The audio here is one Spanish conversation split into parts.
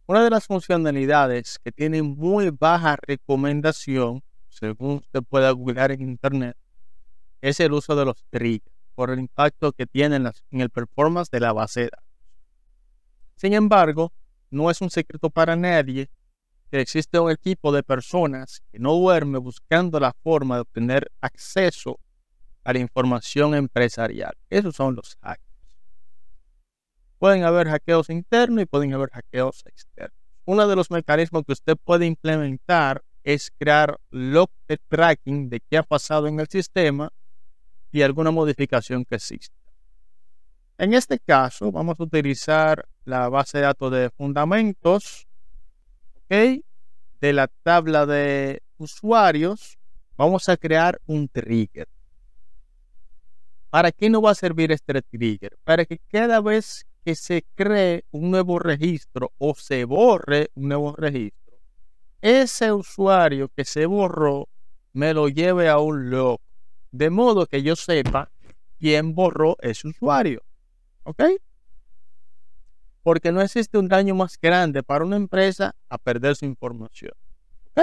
Una de las funcionalidades que tiene muy baja recomendación, según usted pueda googlear en internet, es el uso de los triggers por el impacto que tienen en el performance de la base de datos. Sin embargo, no es un secreto para nadie que existe un equipo de personas que no duerme buscando la forma de obtener acceso a la información empresarial. Esos son los hackers. Pueden haber hackeos internos y pueden haber hackeos externos. Uno de los mecanismos que usted puede implementar es crear log de tracking de qué ha pasado en el sistema y alguna modificación que exista. En este caso, vamos a utilizar la base de datos de fundamentos, ¿ok? De la tabla de usuarios, vamos a crear un trigger. ¿Para qué nos va a servir este trigger? Para que cada vez que se cree un nuevo registro o se borre un nuevo registro, ese usuario que se borró me lo lleve a un log, de modo que yo sepa quién borró ese usuario. ¿Ok? Porque no existe un daño más grande para una empresa a perder su información. ¿Ok?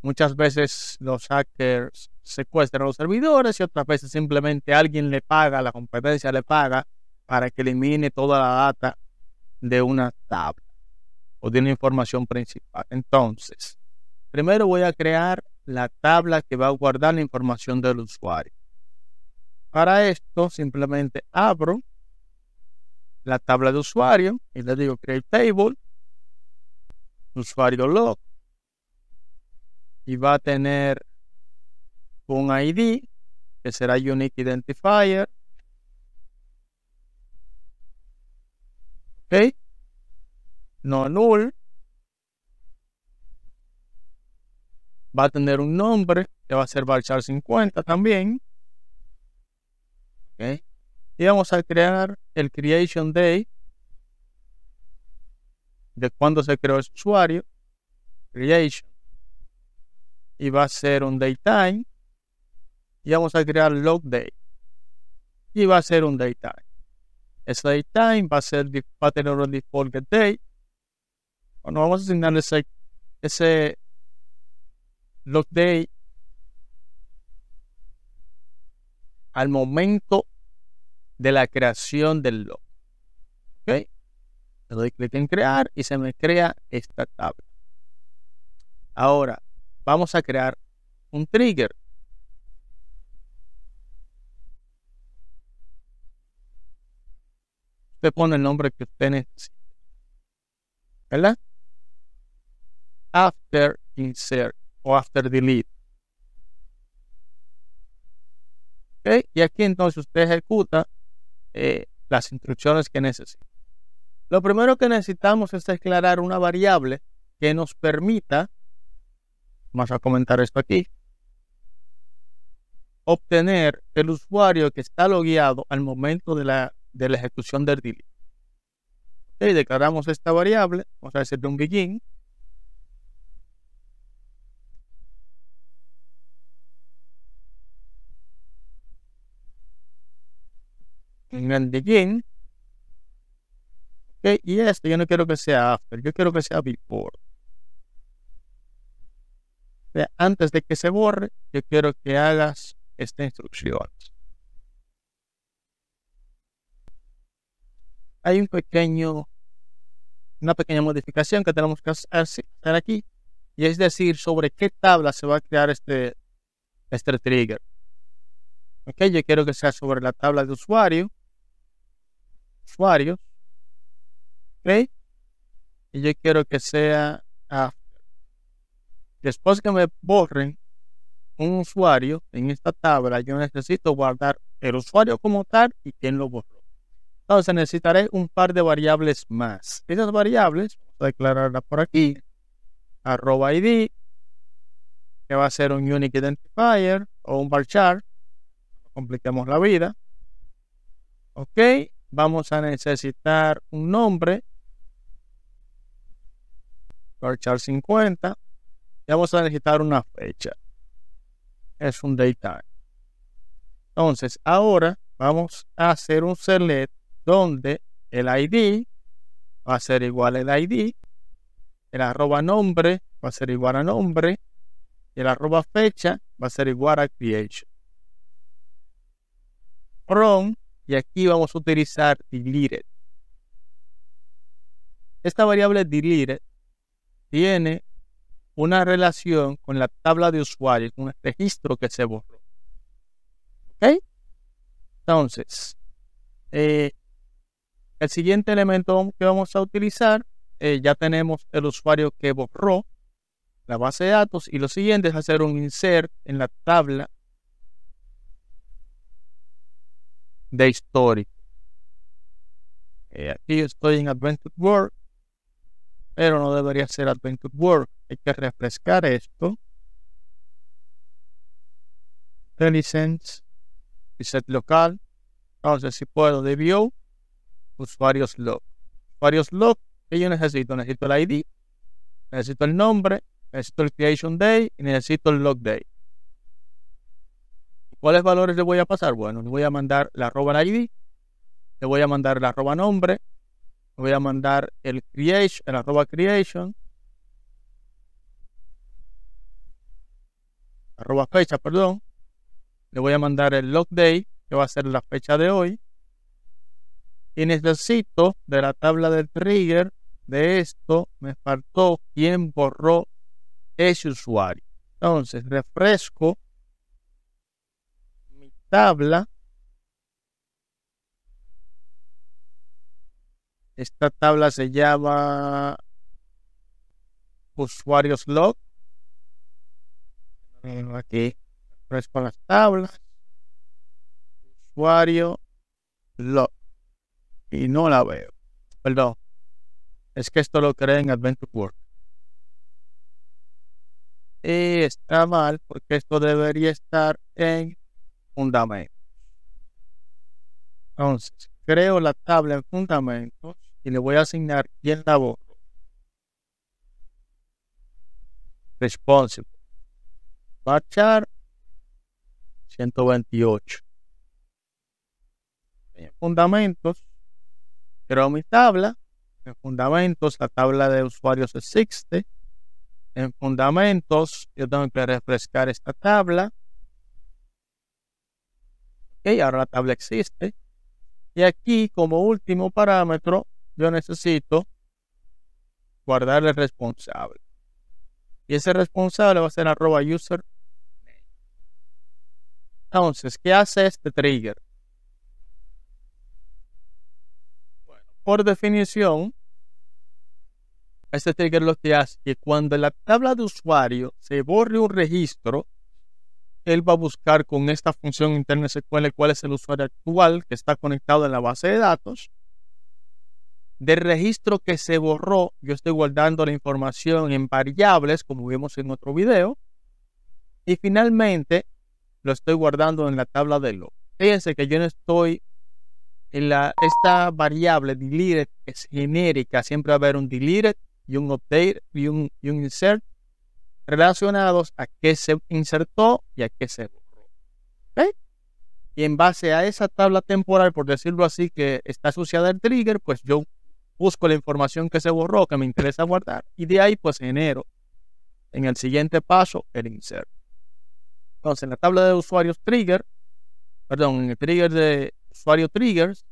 Muchas veces los hackers secuestran los servidores y otras veces simplemente alguien le paga, la competencia le paga para que elimine toda la data de una tabla o de una información principal. Entonces, primero voy a crear la tabla que va a guardar la información del usuario. Para esto, simplemente abro la tabla de usuario y le digo create table, usuario log, y va a tener un ID que será unique identifier. Ok, no null, va a tener un nombre que va a ser varchar 50 también. Ok, y vamos a crear el creation day de cuando se creó ese usuario, creation, y va a ser un daytime, y vamos a crear log day y va a ser un daytime. Ese daytime va a tener un default get day. Bueno, vamos a asignar ese log day al momento de la creación del log. Ok, le doy clic en crear y se me crea esta tabla. Ahora vamos a crear un trigger. Usted pone el nombre que usted necesita, ¿verdad? After insert o after delete. ¿Okay? Y aquí entonces usted ejecuta las instrucciones que necesita. Lo primero que necesitamos es declarar una variable que nos permita, vamos a comentar esto aquí, obtener el usuario que está logueado al momento de la ejecución del delete. Okay, declaramos esta variable, vamos a decirle un begin. En el begin. Okay, y esto yo no quiero que sea after, yo quiero que sea before. O sea, antes de que se borre, yo quiero que hagas esta instrucción. Hay una pequeña modificación que tenemos que hacer aquí, y es decir, sobre qué tabla se va a crear este trigger. Ok, yo quiero que sea sobre la tabla de usuarios. Ok, y yo quiero que sea after. Después que me borren un usuario en esta tabla, yo necesito guardar el usuario como tal y quién lo borró. Entonces necesitaré un par de variables más. Esas variables, vamos a declararlas por aquí. @id, que va a ser un unique identifier o un varchar. No compliquemos la vida. Ok, vamos a necesitar un nombre, varchar 50. Y vamos a necesitar una fecha, es un daytime. Entonces ahora vamos a hacer un select donde el ID va a ser igual al ID, el arroba nombre va a ser igual a nombre, y el arroba fecha va a ser igual a creation. From, y aquí vamos a utilizar deleted. Esta variable deleted tiene una relación con la tabla de usuarios, un registro que se borró. ¿Ok? Entonces, el siguiente elemento que vamos a utilizar, ya tenemos el usuario que borró la base de datos, y lo siguiente es hacer un insert en la tabla de histórico. Aquí yo estoy en Adventure Work, pero no debería ser Adventure Work. Hay que refrescar esto. License, reset local. Entonces, si puedo, de view, usuarios log. Usuarios log, ¿qué yo necesito? Necesito el ID, necesito el nombre, necesito el creation day y necesito el log day. ¿Cuáles valores le voy a pasar? Bueno, le voy a mandar la arroba ID, le voy a mandar la arroba nombre, le voy a mandar el creation, el arroba creation, arroba fecha, perdón. Le voy a mandar el log day, que va a ser la fecha de hoy. Y necesito de la tabla del trigger de esto, me faltó quién borró ese usuario. Entonces refresco mi tabla. Esta tabla se llama usuarios log. Aquí refresco las tablas. Usuario log. Y no la veo. Perdón. Es que esto lo creé en Adventure Work. Y está mal porque esto debería estar en fundamentos. Entonces, creo la tabla en fundamentos y le voy a asignar quién la borró. Responsible. Bachar 128. En fundamentos, creo mi tabla. En fundamentos, la tabla de usuarios existe. En fundamentos, yo tengo que refrescar esta tabla. Ok, ahora la tabla existe. Y aquí, como último parámetro, yo necesito guardar el responsable. Y ese responsable va a ser arroba user. Entonces, ¿qué hace este trigger? Bueno, por definición, este trigger lo que hace es que cuando en la tabla de usuario se borre un registro, él va a buscar con esta función interna SQL cuál es el usuario actual que está conectado en la base de datos. Del registro que se borró, yo estoy guardando la información en variables, como vimos en otro video. Y finalmente, lo estoy guardando en la tabla de log. Fíjense que yo no estoy en esta variable deleted es genérica. Siempre va a haber un deleted y un update y un insert relacionados a qué se insertó y a qué se borró. ¿Okay? Y en base a esa tabla temporal, por decirlo así, que está asociada al trigger, pues yo busco la información que se borró, que me interesa guardar, y de ahí pues genero en el siguiente paso el insert. Entonces, en la tabla de usuarios trigger, perdón, en el trigger de usuario triggers,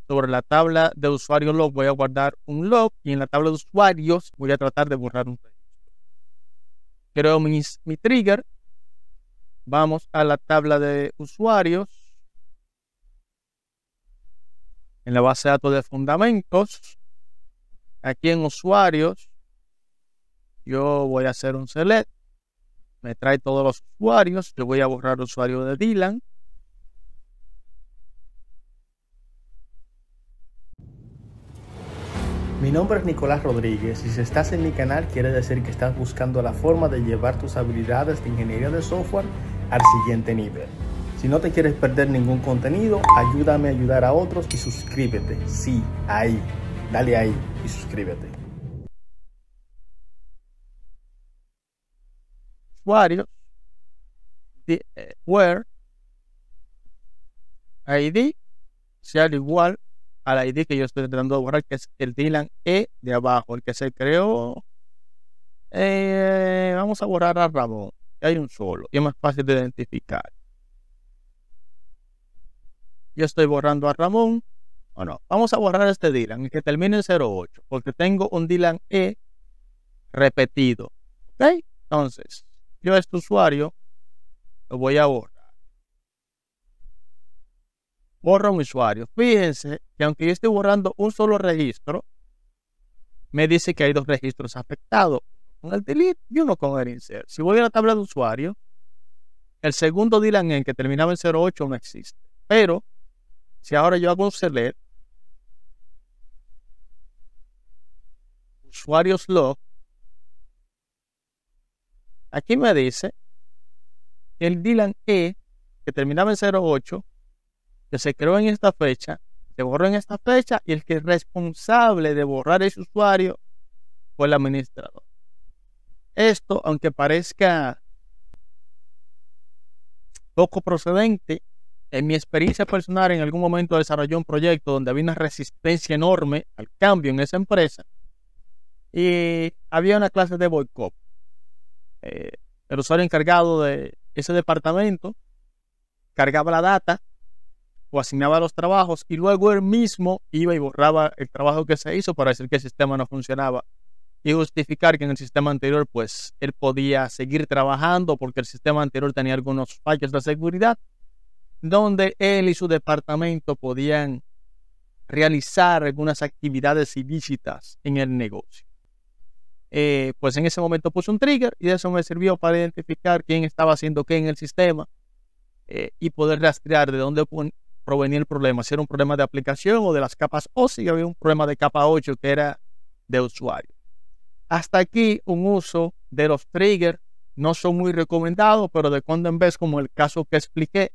sobre la tabla de usuario log voy a guardar un log, y en la tabla de usuarios voy a tratar de borrar un registro. Creo mi trigger. Vamos a la tabla de usuarios. En la base de datos de fundamentos, aquí en usuarios, yo voy a hacer un select. Me trae todos los usuarios. Yo voy a borrar el usuario de Dylan. Mi nombre es Nicolás Rodríguez y si estás en mi canal quiere decir que estás buscando la forma de llevar tus habilidades de ingeniería de software al siguiente nivel. Si no te quieres perder ningún contenido, ayúdame a ayudar a otros y suscríbete. Sí, ahí, dale ahí y suscríbete. Usuarios, where ID sea igual al ID que yo estoy tratando de borrar, que es el Dylan E de abajo, el que se creó. Vamos a borrar a Ramón, que hay un solo y es más fácil de identificar. Yo estoy borrando a Ramón. O no, vamos a borrar este Dylan, el que termine en 08, porque tengo un Dylan E repetido. ¿Ok? Entonces, yo a este usuario lo voy a borrar. Borro un usuario. Fíjense que aunque yo estoy borrando un solo registro, me dice que hay dos registros afectados, con el delete y uno con el insert. Si voy a la tabla de usuario, el segundo Dylan en que terminaba en 08 no existe. Pero si ahora yo hago un select, usuarios log, aquí me dice que el Dylan E que terminaba en 08, que se creó en esta fecha, se borró en esta fecha, y el que es responsable de borrar ese usuario fue el administrador. Esto, aunque parezca poco procedente, en mi experiencia personal, en algún momento desarrollé un proyecto donde había una resistencia enorme al cambio en esa empresa y había una clase de boicot. El usuario encargado de ese departamento cargaba la data o asignaba los trabajos y luego él mismo iba y borraba el trabajo que se hizo para decir que el sistema no funcionaba y justificar que en el sistema anterior pues él podía seguir trabajando porque el sistema anterior tenía algunos fallos de seguridad donde él y su departamento podían realizar algunas actividades ilícitas en el negocio. Pues en ese momento puse un trigger y eso me sirvió para identificar quién estaba haciendo qué en el sistema y poder rastrear de dónde provenía el problema, si era un problema de aplicación o de las capas, o si había un problema de capa 8 que era de usuario. Hasta aquí un uso de los triggers. No son muy recomendados, pero de cuando en vez, como el caso que expliqué,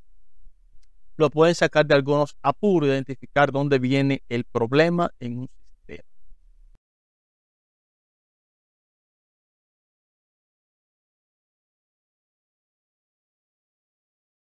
lo pueden sacar de algunos apuros, identificar dónde viene el problema en un sistema.